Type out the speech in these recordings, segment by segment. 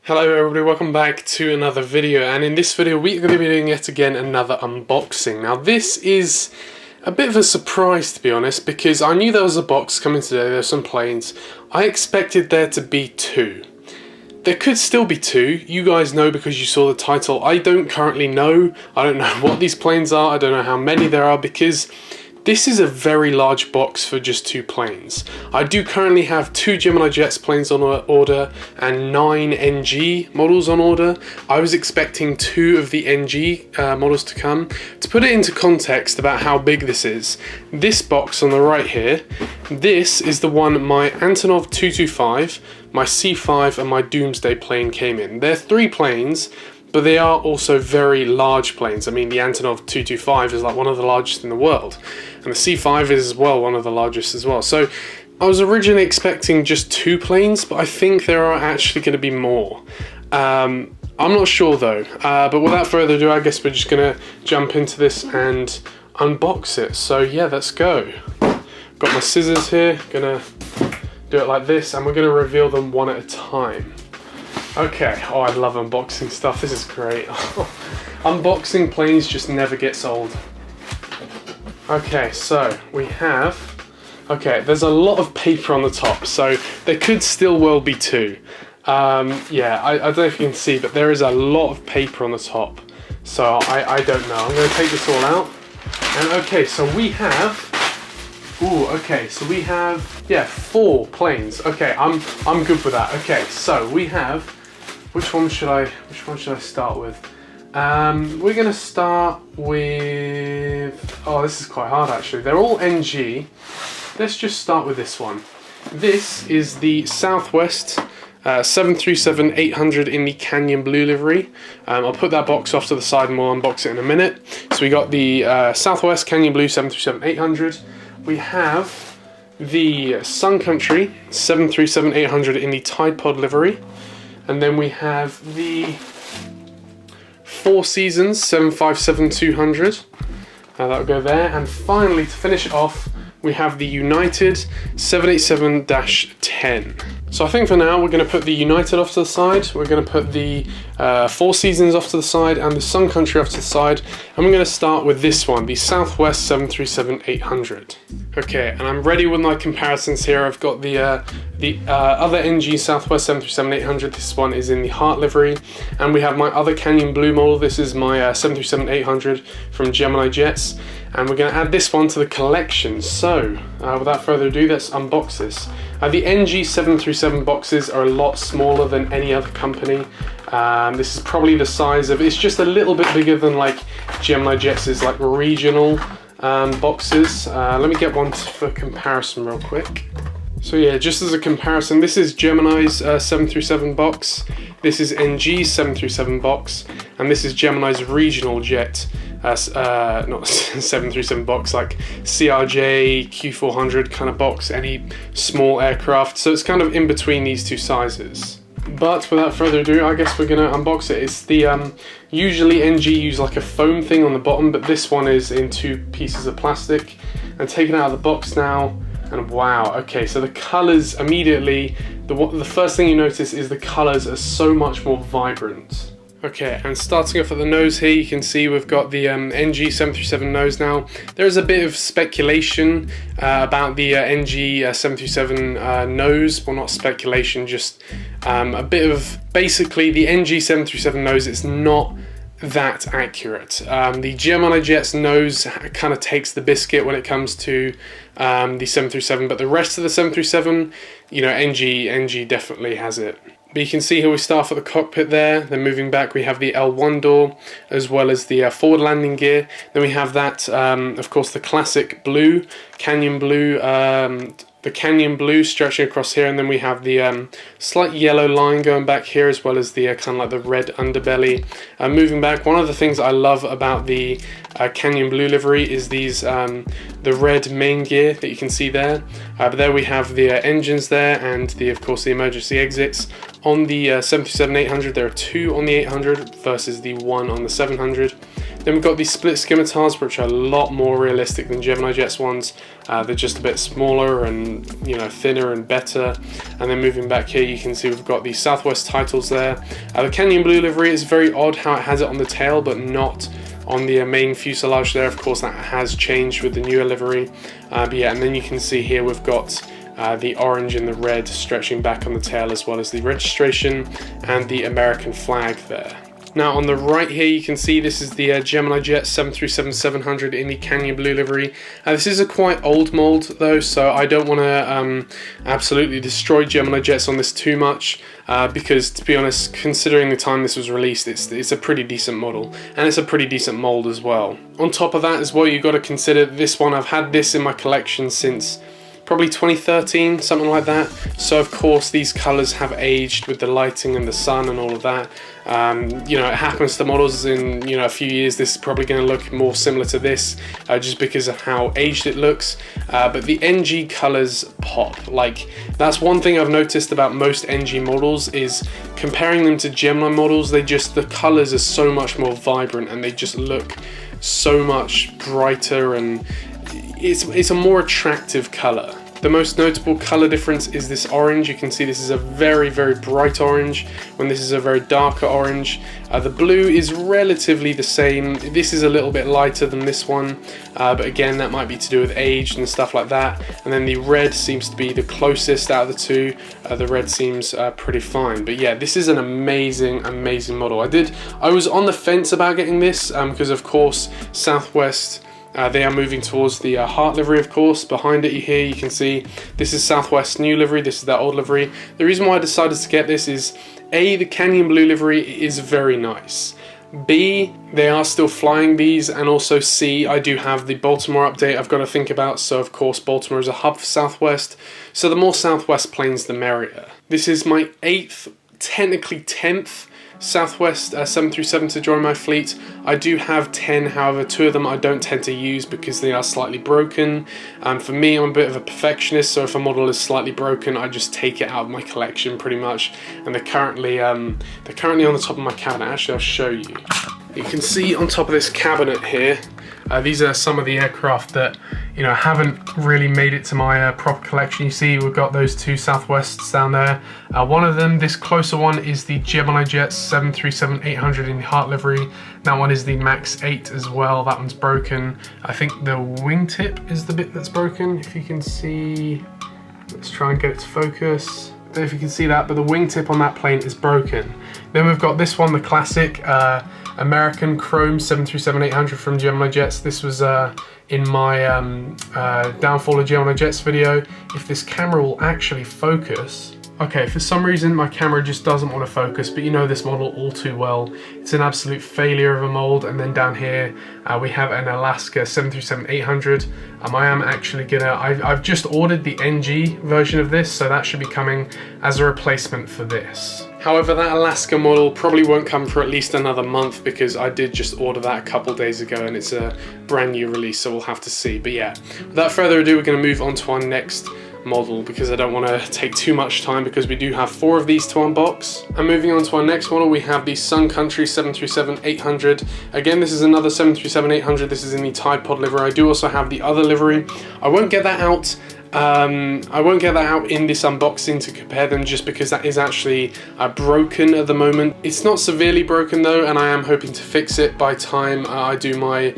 Hello everybody, welcome back to another video, and in this video we're going to be doing yet again another unboxing. Now this is a bit of a surprise, to be honest, because I knew there was a box coming today, there's some planes. I expected there to be two. There could still be two, you guys know because you saw the title. I don't currently know, I don't know what these planes are, I don't know how many there are, because this is a very large box for just two planes. I do currently have two Gemini Jets planes on order and 9 NG models on order. I was expecting two of the NG models to come. To put it into context about how big this is, this box on the right here, this is the one my Antonov 225, my C5 and my Doomsday plane came in. They're three planes, but they are also very large planes. I mean, the Antonov 225 is like one of the largest in the world, and the C5 is as well one of the largest as well. So I was originally expecting just two planes, but I think there are actually going to be more. I'm not sure though, but without further ado, I guess we're just going to jump into this and unbox it. So yeah, let's go. Got my scissors here, gonna do it like this, and we're going to reveal them one at a time. Okay, oh, I love unboxing stuff, this is great. Unboxing planes just never gets old. Okay, so we have, there's a lot of paper on the top, so there could still well be two. Yeah, I don't know if you can see, but there is a lot of paper on the top. So I don't know, I'm going to take this all out. And okay, so we have, yeah, 4 planes. Okay, I'm good with that. Okay, so we have, which one should I start with? We're gonna start with, oh, this is quite hard actually. They're all NG. Let's just start with this one. This is the Southwest 737-800 in the Canyon Blue livery. I'll put that box off to the side and we'll unbox it in a minute. So we got the Southwest Canyon Blue 737-800. We have the Sun Country 737-800 in the Tide Pod livery. And then we have the Four Seasons 757-200. That'll go there. And finally, to finish it off, we have the United 787-10. So I think for now we're going to put the United off to the side, we're going to put the Four Seasons off to the side and the Sun Country off to the side, and we're going to start with this one, the Southwest 737-800. Okay, and I'm ready with my comparisons here. I've got the other NG Southwest 737-800, this one is in the Heart livery, and we have my other Canyon Blue model, this is my 737-800 from Gemini Jets, and we're going to add this one to the collection. So, without further ado, let's unbox this. The NG 737 boxes are a lot smaller than any other company. This is probably the size of, it's just a little bit bigger than like Gemini Jets' like regional boxes. Let me get one for comparison real quick. So yeah, just as a comparison, this is Gemini's 737 box, this is NG's 737 box, and this is Gemini's regional jet, not 737 box, like CRJ, Q400 kind of box, any small aircraft, so it's kind of in between these two sizes. But without further ado, I guess we're going to unbox it. It's the, usually NG use like a foam thing on the bottom, but this one is in 2 pieces of plastic. And taking it out of the box now, and wow, okay, so the colours immediately, the first thing you notice is the colours are so much more vibrant. Okay, and starting off at the nose here, you can see we've got the NG 737 nose now. There is a bit of speculation about the NG 737 nose, well not speculation, just a bit of, basically the NG 737 nose, it's not that accurate. The Gemini Jets nose kind of takes the biscuit when it comes to the 737, but the rest of the 737, you know, NG definitely has it. But you can see here we start off at the cockpit there, then moving back we have the L1 door, as well as the forward landing gear. Then we have that, of course, the classic blue, Canyon Blue, the Canyon Blue stretching across here, and then we have the slight yellow line going back here, as well as the kind of like the red underbelly. Moving back, one of the things I love about the Canyon Blue livery is these the red main gear that you can see there. But there we have the engines there, and of course the emergency exits. On the 737-800, there are 2 on the 800 versus the 1 on the 700. Then we've got these split scimitars, which are a lot more realistic than Gemini Jet's ones. They're just a bit smaller and, you know, thinner and better. And then moving back here, you can see we've got the Southwest titles there. The Canyon Blue livery is very odd how it has it on the tail, but not on the main fuselage there. Of course, that has changed with the newer livery. But yeah, and then you can see here we've got the orange and the red stretching back on the tail, as well as the registration and the American flag there. Now on the right here, you can see this is the Gemini Jet 737-700 in the Canyon Blue livery. This is a quite old mold though, so I don't want to absolutely destroy Gemini Jets on this too much, because to be honest, considering the time this was released, it's a pretty decent model, and it's a pretty decent mold as well. On top of that as well, you've got to consider this one. I've had this in my collection since probably 2013, something like that. So of course these colors have aged with the lighting and the sun and all of that. You know, it happens to models in, you know, a few years. This is probably going to look more similar to this, just because of how aged it looks. But the NG colors pop. Like, that's one thing I've noticed about most NG models, is comparing them to Gemini models, the colors are so much more vibrant and they just look so much brighter, and it's a more attractive color. The most notable color difference is this orange. You can see this is a very, very bright orange when this is a very darker orange. The blue is relatively the same. This is a little bit lighter than this one, but again, that might be to do with age and stuff like that. And then the red seems to be the closest out of the two. The red seems pretty fine. But yeah, this is an amazing, amazing model. I was on the fence about getting this because of course Southwest, they are moving towards the Heart livery, of course. Behind it here you can see this is Southwest's new livery, this is their old livery. The reason why I decided to get this is A, the Canyon Blue livery is very nice. B, they are still flying these, and also C, I do have the Baltimore update I've got to think about. So of course Baltimore is a hub for Southwest, so the more Southwest planes the merrier. This is my 8th, technically 10th Southwest 737 to join my fleet. I do have 10, however 2 of them I don't tend to use because they are slightly broken. For me, I'm a bit of a perfectionist, so if a model is slightly broken, I just take it out of my collection pretty much. And they're currently on the top of my cabinet. Actually, I'll show you. You can see on top of this cabinet here, these are some of the aircraft that, you know, haven't really made it to my proper collection. You see we've got those 2 Southwests down there. One of them, this closer one, is the Gemini Jet 737-800 in the Heart livery. That one is the Max 8 as well. That one's broken. I think the wingtip is the bit that's broken. If you can see, let's try and get it to focus. I don't know if you can see that, but the wingtip on that plane is broken. Then we've got this one, the classic American Chrome 737-800 from Gemini Jets. This was in my Downfall of Gemini Jets video. If this camera will actually focus. Okay, for some reason my camera just doesn't want to focus, but you know this model all too well. It's an absolute failure of a mold. And then down here we have an Alaska 737-800. I am actually gonna, I've just ordered the NG version of this, so that should be coming as a replacement for this. However, that Alaska model probably won't come for at least another month, because I did just order that a couple days ago and it's a brand new release, so we'll have to see. But yeah, without further ado, we're going to move on to our next model, because I don't want to take too much time, because we do have 4 of these to unbox. And moving on to our next model, we have the Sun Country 737-800. Again, this is another 737-800. This is in the Tide Pod livery. I do also have the other livery. I won't get that out in this unboxing to compare them, just because that is actually broken at the moment. It's not severely broken though, and I am hoping to fix it by time I do my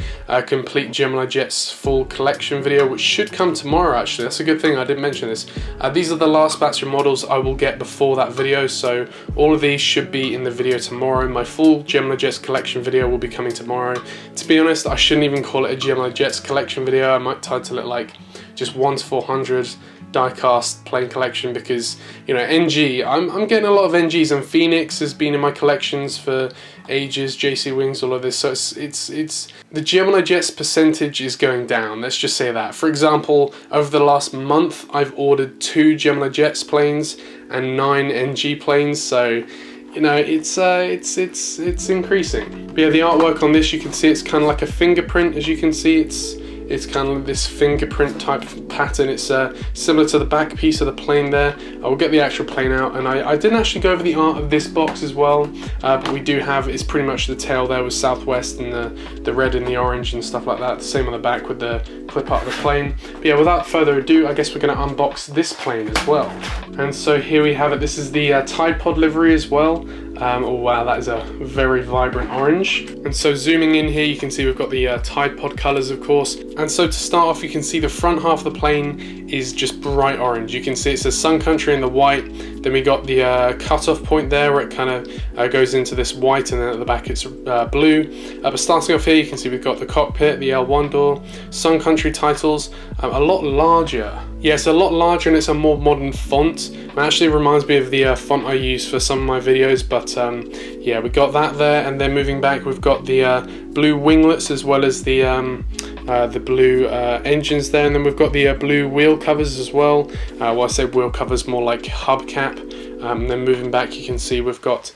complete Gemini Jets full collection video, which should come tomorrow actually. That's a good thing I didn't mention this. These are the last batch of models I will get before that video, so all of these should be in the video tomorrow. My full Gemini Jets collection video will be coming tomorrow. To be honest, I shouldn't even call it a Gemini Jets collection video. I might title it like just 1 to 400 die-cast plane collection, because, you know, NG, I'm getting a lot of NGs, and Phoenix has been in my collections for ages, JC Wings, all of this, so it's the Gemini Jets percentage is going down, let's just say that. For example, over the last month I've ordered 2 Gemini Jets planes and 9 NG planes, so you know, it's increasing. But yeah, the artwork on this, you can see it's kind of like a fingerprint. As you can see, It's kind of this fingerprint type pattern. It's similar to the back piece of the plane there. I will get the actual plane out, and I didn't actually go over the art of this box as well, but we do have, it's pretty much the tail there with Southwest and the red and the orange and stuff like that. The same on the back with the clip art of the plane. But yeah, without further ado, I guess we're going to unbox this plane as well. And so here we have it. This is the Tide Pod livery as well. Oh wow, that is a very vibrant orange. And so zooming in here, you can see we've got the Tide Pod colors, of course. And so to start off, you can see the front half of the plane is just bright orange. You can see it says Sun Country in the white. Then we got the cut-off point there where it kind of goes into this white, and then at the back it's blue. But starting off here, you can see we've got the cockpit, the L1 door, Sun Country titles, a lot larger. Yeah, it's a lot larger and it's a more modern font. It actually reminds me of the font I use for some of my videos, but yeah, we got that there. And then moving back, we've got the blue winglets as well as the blue engines there, and then we've got the blue wheel covers as well. Well, I say wheel covers, more like hubcap. And then moving back, you can see we've got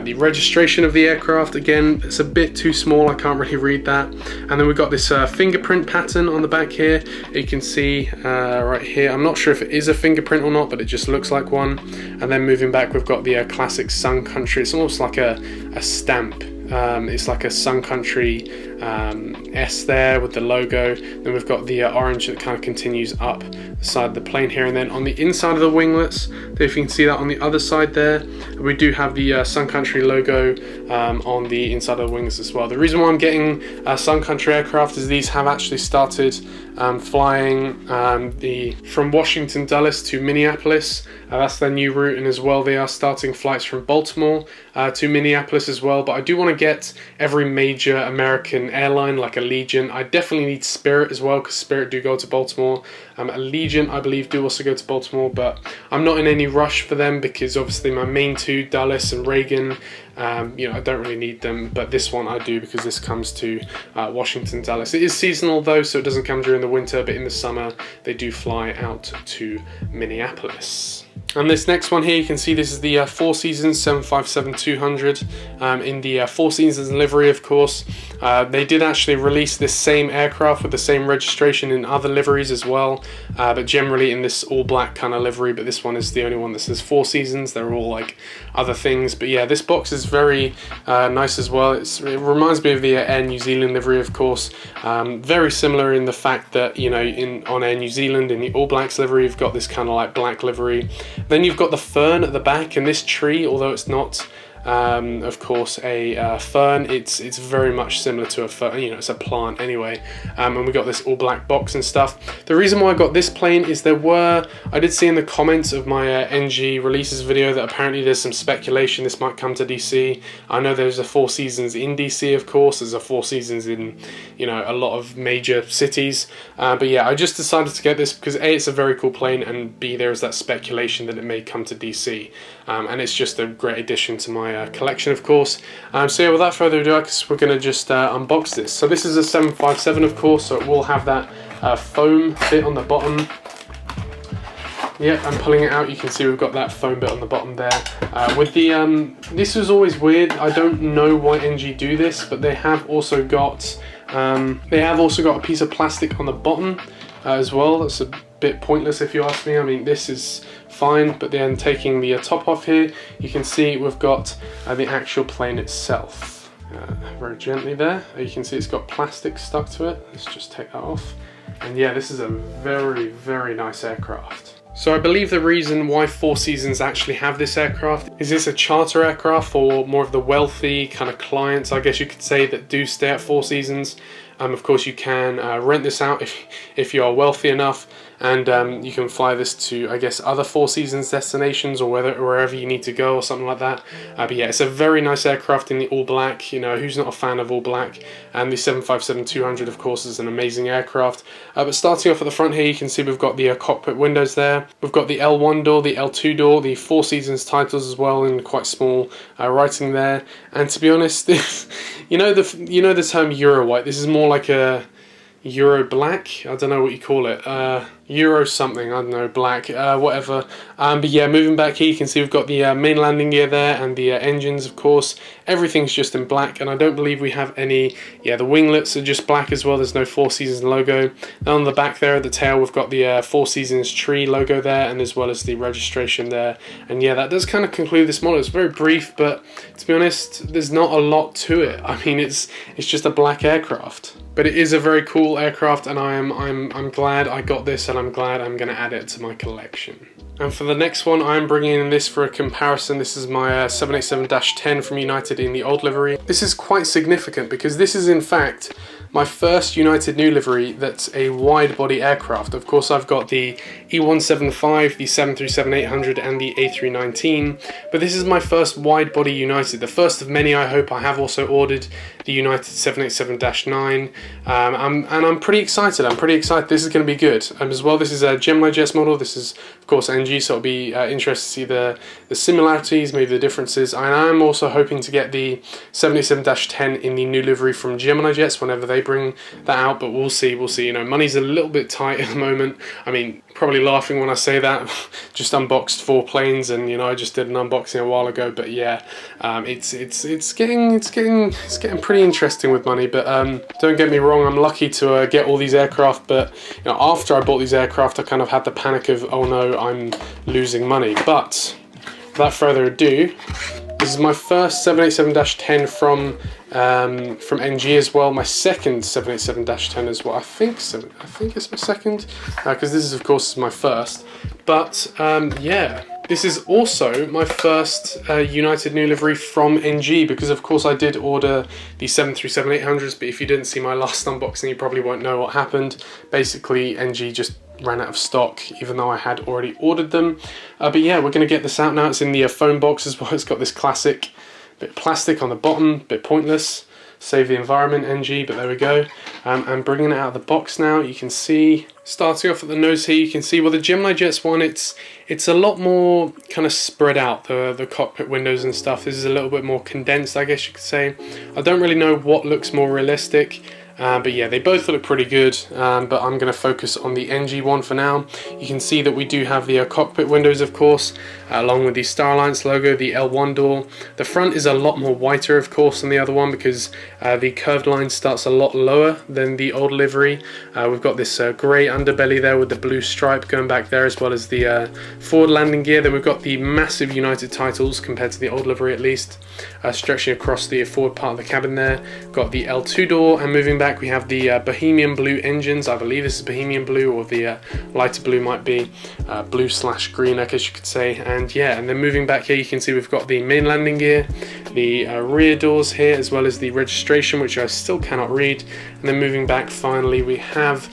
the registration of the aircraft. Again, it's a bit too small, I can't really read that. And then we've got this fingerprint pattern on the back here. You can see right here, I'm not sure if it is a fingerprint or not, but it just looks like one. And then moving back, we've got the classic Sun Country. It's almost like a stamp. It's like a Sun Country S there with the logo. Then we've got the orange that kind of continues up the side of the plane here, and then on the inside of the winglets, if you can see that on the other side there, we do have the Sun Country logo on the inside of the wings as well. The reason why I'm getting Sun Country aircraft is these have actually started flying from Washington Dulles to Minneapolis. That's their new route, and as well they are starting flights from Baltimore to Minneapolis as well. But I do want to get every major American airline like Allegiant. I definitely need Spirit as well, because Spirit do go to Baltimore. Allegiant, I believe, do also go to Baltimore, but I'm not in any rush for them because obviously my main two, Dulles and Reagan, you know, I don't really need them, but this one I do because this comes to Washington Dulles. It is seasonal though, so it doesn't come during the winter, but in the summer they do fly out to Minneapolis. And this next one here, you can see this is the Four Seasons 757-200 in the Four Seasons livery, of course. They did actually release this same aircraft with the same registration in other liveries as well, but generally in this all black kind of livery, but this one is the only one that says Four Seasons. They're all like other things, but yeah, this box is very nice as well. It reminds me of the Air New Zealand livery, of course. Very similar in the fact that, you know, on Air New Zealand in the All Blacks livery, you've got this kind of like black livery. Then you've got the fern at the back, and this tree, although it's not of course a fern, it's very much similar to a fern, you know, it's a plant anyway. And we got this all black box and stuff. The reason why I got this plane is I did see in the comments of my NG releases video that apparently there's some speculation this might come to DC. I know there's a Four Seasons in DC, of course, there's a Four Seasons in, you know, a lot of major cities, but yeah, I just decided to get this because A, it's a very cool plane, and B, there's that speculation that it may come to DC, and it's just a great addition to my collection, of course. So yeah, without further ado, I guess we're going to just unbox this. So this is a 757, of course, so it will have that foam bit on the bottom. Yep, I'm pulling it out. You can see we've got that foam bit on the bottom there. With the this was always weird. I don't know why NG do this, but they have also got a piece of plastic on the bottom as well. That's a bit pointless if you ask me. I mean, this is fine, but then taking the top off here, you can see we've got the actual plane itself. Very gently there. You can see it's got plastic stuck to it. Let's just take that off. And yeah, this is a very, very nice aircraft. So I believe the reason why Four Seasons actually have this aircraft is it's a charter aircraft for more of the wealthy kind of clients, I guess you could say, that do stay at Four Seasons. Of course, you can rent this out if you are wealthy enough, and you can fly this to, I guess, other Four Seasons destinations or wherever you need to go or something like that. But yeah, it's a very nice aircraft in the all black. You know, who's not a fan of all black? And the 757-200, of course, is an amazing aircraft. But starting off at the front here, you can see we've got the cockpit windows there. We've got the L1 door, the L2 door, the Four Seasons titles as well in quite small writing there. And to be honest, you know the term Euro white. This is more like a Euro black. I don't know what you call it. Euro something, I don't know, black, whatever. But yeah, moving back here, you can see we've got the main landing gear there and the engines, of course. Everything's just in black, and I don't believe we have any, yeah, the winglets are just black as well. There's no Four Seasons logo. Then on the back there at the tail, we've got the Four Seasons tree logo there, and as well as the registration there. And yeah, that does kind of conclude this model. It's very brief, but to be honest, there's not a lot to it. I mean, it's just a black aircraft. But it is a very cool aircraft, and I'm glad I got this, and I'm glad I'm going to add it to my collection. And for the next one, I'm bringing in this for a comparison. This is my 787-10 from United in the old livery. This is quite significant because this is in fact my first United new livery that's a wide-body aircraft. Of course, I've got the E175, the 737-800, and the A319, but this is my first wide-body United, the first of many, I hope. I have also ordered the United 787-9, and I'm pretty excited. This is going to be good. As well, this is a Gemini Jets model. This is, of course, NG, so it'll be interesting to see the similarities, maybe the differences. And I'm also hoping to get the 787-10 in the new livery from Gemini Jets whenever they bring that out, but we'll see. You know, money's a little bit tight at the moment. I mean, probably laughing when I say that. Just unboxed 4 planes, and you know, I just did an unboxing a while ago. But yeah, it's getting pretty interesting with money. But don't get me wrong, I'm lucky to get all these aircraft. But you know, after I bought these aircraft, I kind of had the panic of, oh no, I'm losing money. But without further ado, this is my first 787-10 from NG as well. My second 787-10 as well. I think it's my second, because this is, of course, my first. But yeah, this is also my first United new livery from NG, because of course I did order the 737-800s, but if you didn't see my last unboxing, you probably won't know what happened. Basically, NG just ran out of stock, even though I had already ordered them. But yeah, we're going to get this out now. It's in the phone box as well. It's got this classic bit of plastic on the bottom, bit pointless. Save the environment, NG, but there we go. And bringing it out of the box now, you can see, starting off at the nose here, you can see, well, the Gemini Jets one, it's a lot more kind of spread out, the cockpit windows and stuff. This is a little bit more condensed, I guess you could say. I don't really know what looks more realistic. But yeah, they both look pretty good, but I'm going to focus on the NG one for now. You can see that we do have the cockpit windows, of course, along with the Star Alliance logo, the L1 door. The front is a lot more whiter, of course, than the other one, because the curved line starts a lot lower than the old livery. We've got this grey underbelly there with the blue stripe going back there, as well as the forward landing gear. Then we've got the massive United titles, compared to the old livery at least, stretching across the forward part of the cabin there. Got the L2 door, and moving back we have the Bohemian blue engines. I believe this is Bohemian blue, or the lighter blue might be blue/green, I guess you could say. And yeah, and then moving back here, you can see we've got the main landing gear, the rear doors here, as well as the registration, which I still cannot read. And then moving back, finally, we have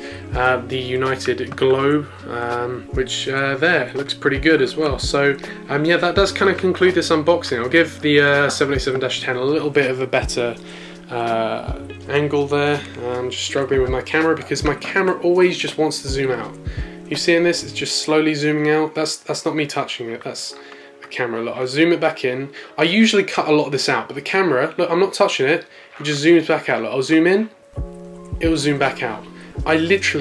the United globe, which there looks pretty good as well. So yeah, that does kind of conclude this unboxing. I'll give the 787-10 a little bit of a better angle there. I'm just struggling with my camera, because my camera always just wants to zoom out. You seeing this? It's just slowly zooming out. That's not me touching it, that's the camera. Look, I'll zoom it back in. I usually cut a lot of this out, but the camera, look, I'm not touching it, it just zooms back out. Look, I'll zoom in, it'll zoom back out. This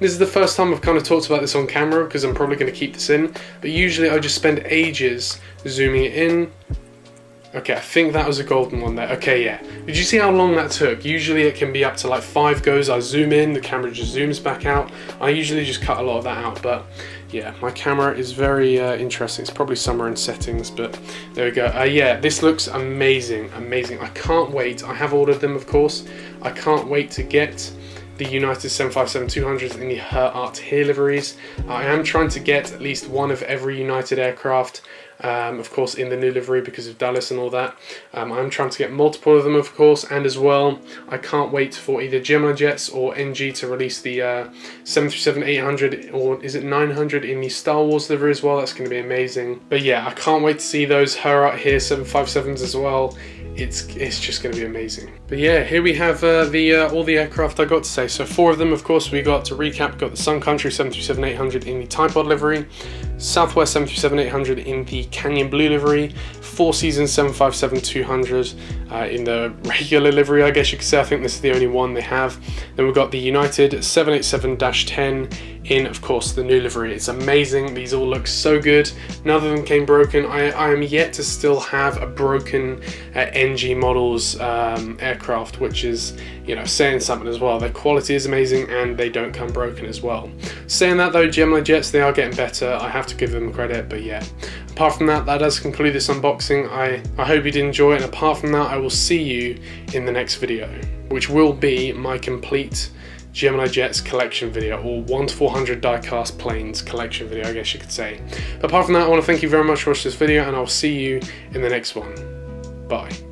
is the first time I've kind of talked about this on camera, because I'm probably going to keep this in, but usually I just spend ages zooming it in. Okay, I think that was a golden one there. Okay, yeah. Did you see how long that took? Usually it can be up to like 5 goes. I zoom in, the camera just zooms back out. I usually just cut a lot of that out, but yeah, my camera is very interesting. It's probably somewhere in settings, but there we go. Yeah, this looks amazing, amazing. I can't wait. I have ordered them, of course. I can't wait to get the United 757-200s in the Her Art Here liveries. I am trying to get at least one of every United aircraft, of course, in the new livery because of Dallas and all that. I'm trying to get multiple of them, of course, and as well, I can't wait for either Gemini Jets or NG to release the 737-800, or is it 900 in the Star Wars livery as well. That's going to be amazing. But yeah, I can't wait to see those Her Art Here 757s as well. It's just going to be amazing. But yeah, here we have all the aircraft I got to say. So 4 of them, of course, we got, to recap, got the Sun Country 737-800 in the Type Pod livery, Southwest 737-800 in the Canyon Blue livery, Four Seasons 757-200 in the regular livery, I guess you could say. I think this is the only one they have. Then we've got the United 787-10 in, of course, the new livery. It's amazing. These all look so good. None of them came broken. I am yet to still have a broken NG Models aircraft, which is, you know, saying something as well. Their quality is amazing and they don't come broken as well. Saying that though, Gemini jets, they are getting better. I have to give them credit, but yeah. Apart from that, that does conclude this unboxing. I hope you did enjoy it, and apart from that, I will see you in the next video, which will be my complete Gemini Jets collection video, or 1 to 400 die-cast planes collection video, I guess you could say. But apart from that, I want to thank you very much for watching this video, and I'll see you in the next one. Bye.